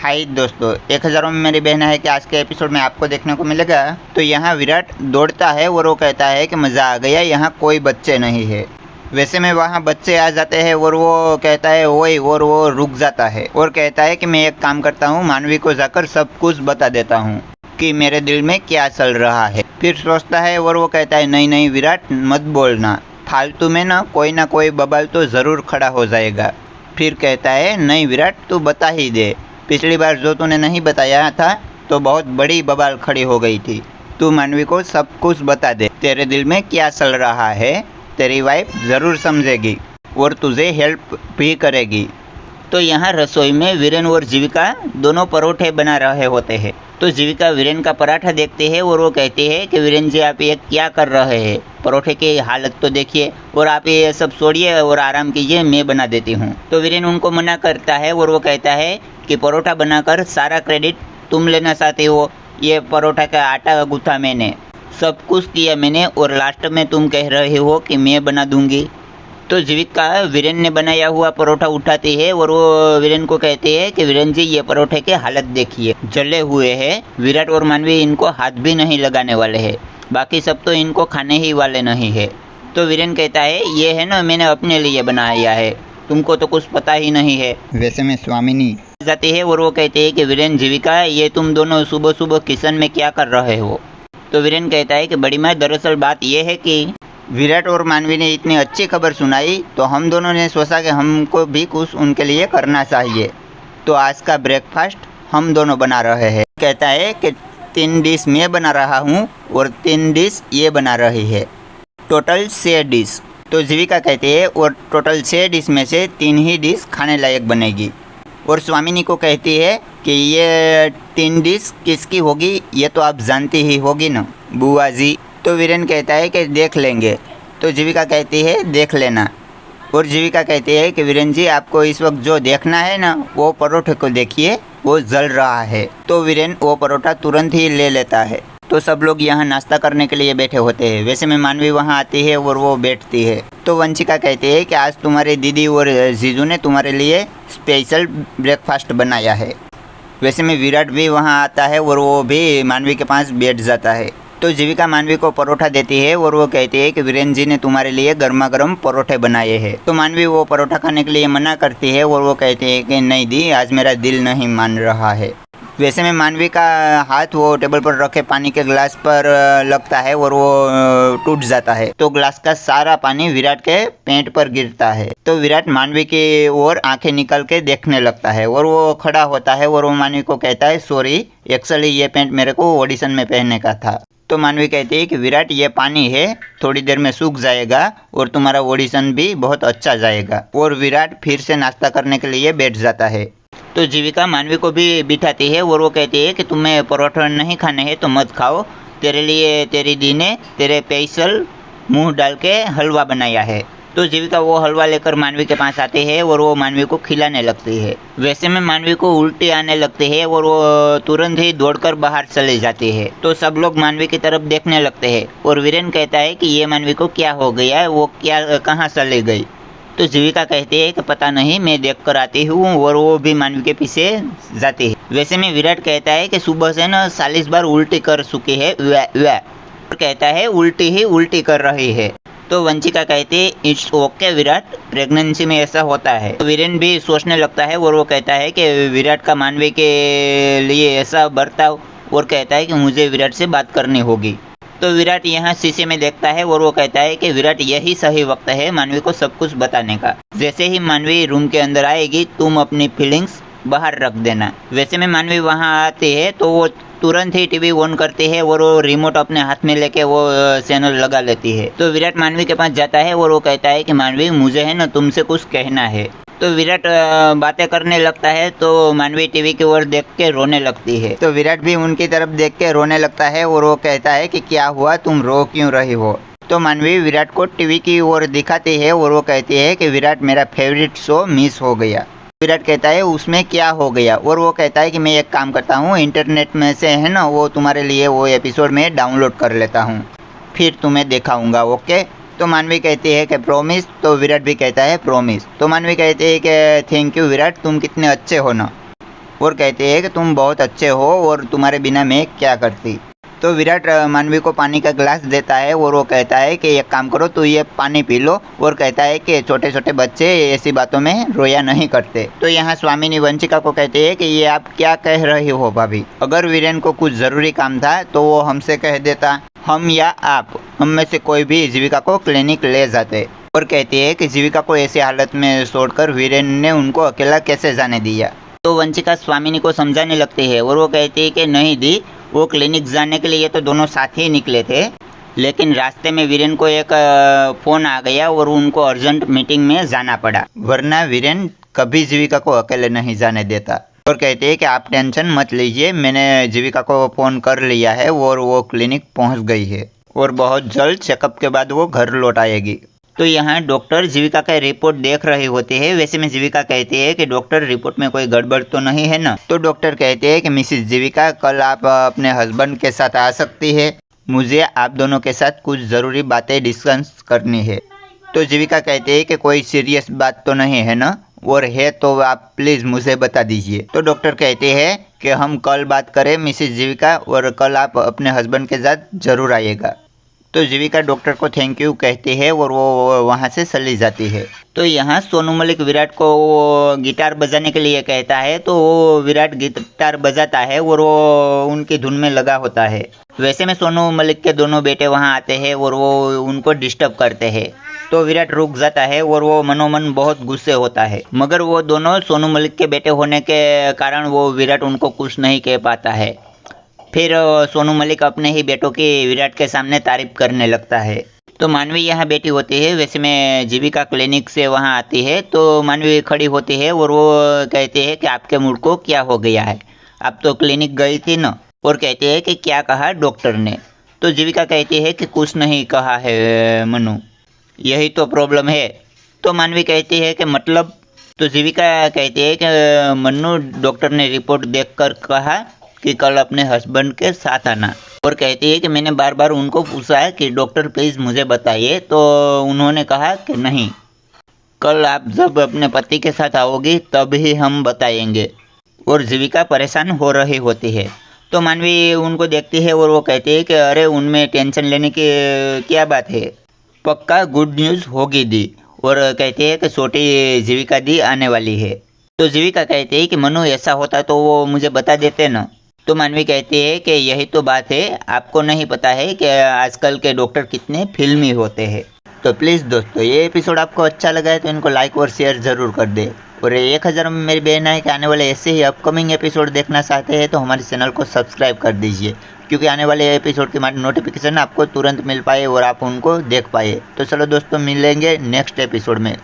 हाय दोस्तों, 1000 में मेरी बहन है कि आज के एपिसोड में आपको देखने को मिलेगा। तो यहाँ विराट दौड़ता है और वो कहता है कि मज़ा आ गया, यहाँ कोई बच्चे नहीं है। वैसे में वहाँ बच्चे आ जाते हैं और वो कहता है ओए, और वो रुक जाता है और कहता है कि मैं एक काम करता हूँ, मानवी को जाकर सब कुछ बता देता हूँ कि मेरे दिल में क्या चल रहा है। फिर सोचता है और वो कहता है नहीं नहीं विराट, मत बोलना, फालतू में ना कोई बवाल तो ज़रूर खड़ा हो जाएगा। फिर कहता है नहीं विराट, तू बता ही दे, पिछली बार जो तूने नहीं बताया था तो बहुत बड़ी बवाल खड़ी हो गई थी। तू मानवी को सब कुछ बता दे, तेरे दिल में क्या चल रहा है, तेरी वाइफ ज़रूर समझेगी और तुझे हेल्प भी करेगी। तो यहाँ रसोई में वीरेन और जीविका दोनों परोठे बना रहे होते हैं। तो जीविका वीरेन का पराठा देखते हैं और वो कहती है कि वीरेन जी आप ये क्या कर रहे हैं, परोठे की हालत तो देखिए, और आप ये सब छोड़िए और आराम कीजिए, मैं बना देती हूँ। तो वीरेन उनको मना करता है और वो कहता है कि परोठा बनाकर सारा क्रेडिट तुम लेना चाहते हो, ये परोठा का आटा गूँथा मैंने, सब कुछ किया मैंने, और लास्ट में तुम कह रहे हो कि मैं बना दूंगी। तो जीविका वीरेन ने बनाया हुआ परोठा उठाती है और वो वीरेन को कहती है कि वीरेन जी ये परोठे की हालत देखिए, जले हुए हैं। विराट और मानवी इनको हाथ भी नहीं लगाने वाले हैं, बाकी सब तो इनको खाने ही वाले नहीं है। तो वीरेन कहता है ये है ना, मैंने अपने लिए बनाया है, तुमको तो कुछ पता ही नहीं है। वैसे में स्वामिनी जाती है और वो कहते हैं कि वीरेन जीविका ये तुम दोनों सुबह सुबह किचन में क्या कर रहे हो। तो वीरेन कहता है कि बड़ी माँ, दरअसल बात यह है कि विराट और मानवी ने इतनी अच्छी खबर सुनाई तो हम दोनों ने सोचा कि हमको भी कुछ उनके लिए करना चाहिए। तो आज का ब्रेकफास्ट हम दोनों बना रहे हैं। कहता है कि 3 डिश मैं बना रहा हूँ और 3 डिश ये बना रही है, टोटल 6 डिश। तो जीविका कहती है और टोटल 6 डिश में से 3 ही डिश खाने लायक बनेगी। और स्वामिनी को कहती है कि ये 3 डिश किसकी होगी, ये तो आप जानती ही होगी ना बुआ जी। तो वीरेन कहता है कि देख लेंगे। तो जीविका कहती है देख लेना। और जीविका कहती है कि वीरेन जी आपको इस वक्त जो देखना है ना, वो परोठे को देखिए, वो जल रहा है। तो वीरेन वो परोठा तुरंत ही ले लेता है। तो सब लोग यहाँ नाश्ता करने के लिए बैठे होते हैं। वैसे में मानवी वहाँ आती है और वो बैठती है। तो वंशिका कहती है कि आज तुम्हारी दीदी और जीजू ने तुम्हारे लिए स्पेशल ब्रेकफास्ट बनाया है। वैसे में विराट भी वहाँ आता है और वो भी मानवी के पास बैठ जाता है। तो जीविका मानवी को परोठा देती है और वो कहती है कि वीरेन जी ने तुम्हारे लिए गर्मा गर्म परोठे बनाए हैं। तो मानवी वो परोठा खाने के लिए मना करती है और वो कहती है कि नहीं दी, आज मेरा दिल नहीं मान रहा है। वैसे में मानवी का हाथ वो टेबल पर रखे पानी के गिलास पर लगता है और वो टूट जाता है। तो गिलास का सारा पानी विराट के पेट पर गिरता है। तो विराट मानवी की ओर आंखें निकल के देखने लगता है और वो खड़ा होता है और वो मानवी को कहता है सॉरी, एक्चुअली ये पैंट मेरे को ऑडिशन में पहनने का था। तो मानवी कहती है कि विराट ये पानी है, थोड़ी देर में सूख जाएगा और तुम्हारा ऑडिशन भी बहुत अच्छा जाएगा। और विराट फिर से नाश्ता करने के लिए बैठ जाता है। तो जीविका मानवी को भी बिठाती है और वो कहती है कि तुम्हें परोठा नहीं खाने हैं तो मत खाओ, तेरे लिए तेरी दी ने तेरे स्पेशल मुंह डाल के हलवा बनाया है। तो जीविका वो हलवा लेकर मानवी के पास आती है और वो मानवी को खिलाने लगती है। वैसे में मानवी को उल्टी आने लगती है और वो तुरंत ही दौड़कर बाहर चली जाती है। तो सब लोग मानवी की तरफ देखने लगते हैं और वीरेन कहता है कि ये मानवी को क्या हो गया है, वो क्या कहाँ चली गई। तो जीविका कहती है कि पता नहीं, मैं देख कर आती हूँ, और वो भी मानवी के पीछे जाती है। वैसे में विराट कहता है कि सुबह से ना 40 बार उल्टी कर चुकी है, कहता है उल्टी ही उल्टी कर रही है। तो वंशिका कहती है इट्स ओके विराट, प्रेगनेंसी में ऐसा होता है। तो वीरेन भी सोचने लगता है और वो कहता है कि विराट का मानवी के लिए ऐसा बर्ताव, और कहता है कि मुझे विराट से बात करनी होगी। तो विराट यहाँ शीशे में देखता है और वो कहता है कि विराट यही सही वक्त है मानवी को सब कुछ बताने का। जैसे ही मानवी रूम के अंदर आएगी तुम अपनी फीलिंग्स बाहर रख देना। वैसे में मानवी वहाँ आती है तो वो तुरंत ही टीवी ऑन करती है और वो रिमोट अपने हाथ में लेके वो चैनल लगा लेती है। तो विराट मानवी के पास जाता है और वो कहता है कि मानवी मुझे है ना तुमसे कुछ कहना है। तो विराट बातें करने लगता है तो मानवी टीवी की ओर देख के रोने लगती है। तो विराट भी उनकी तरफ देख के रोने लगता है और वो कहता है कि क्या हुआ, तुम रो क्यों रही हो। तो मानवी विराट को टीवी की ओर दिखाती है और वो कहती है कि विराट मेरा फेवरेट शो मिस हो गया। विराट कहता है उसमें क्या हो गया, और वो कहता है कि मैं एक काम करता हूँ, इंटरनेट में से है ना वो तुम्हारे लिए वो एपिसोड में डाउनलोड कर लेता हूँ, फिर तुम्हें दिखाऊंगा, ओके। तो मानवी कहती है कि प्रॉमिस। तो विराट भी कहता है प्रॉमिस। तो मानवी कहती है कि थैंक यू विराट, तुम कितने अच्छे हो ना। और कहते हैं कि तुम बहुत अच्छे हो और तुम्हारे बिना मैं क्या करती। तो विराट मानवी को पानी का गिलास देता है और वो कहता है कि एक काम करो, तू ये पानी पी लो, और कहता है कि छोटे छोटे बच्चे ऐसी बातों में रोया नहीं करते। तो यहाँ स्वामिनी वंशिका को कहते हैं कि ये आप क्या कह रही हो भाभी, अगर वीरेन को कुछ ज़रूरी काम था तो वो हमसे कह देता, हम या आप, हम में से कोई भी जीविका को क्लिनिक ले जाते। और कहती है कि जीविका को ऐसी हालत में छोड़कर वीरेन ने उनको अकेला कैसे जाने दिया। तो वंशिका स्वामिनी को समझाने लगती है और वो कहती है कि नहीं दी, वो क्लिनिक जाने के लिए तो दोनों साथ ही निकले थे, लेकिन रास्ते में वीरेन को एक फ़ोन आ गया और उनको अर्जेंट मीटिंग में जाना पड़ा, वरना वीरेन कभी जीविका को अकेले नहीं जाने देता। और कहते हैं कि आप टेंशन मत लीजिए, मैंने जीविका को फ़ोन कर लिया है और वो क्लिनिक पहुंच गई है और बहुत जल्द चेकअप के बाद वो घर लौट आएगी। तो यहाँ डॉक्टर जीविका का रिपोर्ट देख रही होती है। वैसे में जीविका कहती है कि डॉक्टर रिपोर्ट में कोई गड़बड़ तो नहीं है ना। तो डॉक्टर कहते हैं कि मिसिस जीविका, कल आप अपने हस्बैंड के साथ आ सकती है, मुझे आप दोनों के साथ कुछ ज़रूरी बातें डिस्कस करनी है। तो जीविका कहते हैं कि कोई सीरियस बात तो नहीं है ना, और है तो आप प्लीज़ मुझे बता दीजिए। तो डॉक्टर कहते हैं कि हम कल बात करें मिसिस जीविका, और कल आप अपने हस्बैंड के साथ ज़रूर आइएगा। तो जीविका डॉक्टर को थैंक यू कहती है और वो वहाँ से चली जाती है। तो यहाँ सोनू मलिक विराट को गिटार बजाने के लिए कहता है, तो वो विराट गिटार बजाता है और वो उनकी धुन में लगा होता है। वैसे में सोनू मलिक के दोनों बेटे वहाँ आते हैं और वो उनको डिस्टर्ब करते हैं। तो विराट रुक जाता है और वो मनोमन बहुत गुस्से होता है, मगर वो दोनों सोनू मलिक के बेटे होने के कारण वो विराट उनको कुछ नहीं कह पाता है। फिर सोनू मलिक अपने ही बेटों की विराट के सामने तारीफ करने लगता है। तो मानवी यहाँ बैठी होती है। वैसे में जीविका क्लिनिक से वहाँ आती है, तो मानवी खड़ी होती है और वो कहते हैं कि आपके मूड को क्या हो गया है, आप तो क्लिनिक गई थी ना। और कहते हैं कि क्या कहा डॉक्टर ने। तो जीविका कहती है कि कुछ नहीं कहा है मनु, यही तो प्रॉब्लम है। तो मानवी कहती है कि मतलब। तो जीविका कहती है कि मनु, डॉक्टर ने रिपोर्ट देखकर कहा कि कल अपने हस्बैंड के साथ आना। और कहती है कि मैंने बार बार उनको पूछा है कि डॉक्टर प्लीज़ मुझे बताइए, तो उन्होंने कहा कि नहीं, कल आप जब अपने पति के साथ आओगी तब ही हम बताएंगे। और जीविका परेशान हो रही होती है। तो मानवी उनको देखती है और वो कहती है कि अरे उनमें टेंशन लेने की क्या बात है, पक्का गुड न्यूज़ होगी दी। और कहती है कि छोटी जीविका दी आने वाली है। तो जीविका कहती है कि मनु, ऐसा होता तो वो मुझे बता देते ना। तो मानवी कहती है कि यही तो बात है, आपको नहीं पता है कि आजकल के डॉक्टर कितने फिल्मी होते हैं। तो प्लीज़ दोस्तों, ये एपिसोड आपको अच्छा लगा है तो इनको लाइक और शेयर ज़रूर कर दे। और 1000 में मेरी बहन है कि आने वाले ऐसे ही अपकमिंग एपिसोड देखना चाहते हैं तो हमारे चैनल को सब्सक्राइब कर दीजिए, क्योंकि आने वाले एपिसोड की नोटिफिकेशन आपको तुरंत मिल पाए और आप उनको देख पाए। तो चलो दोस्तों, मिलेंगे नेक्स्ट एपिसोड में।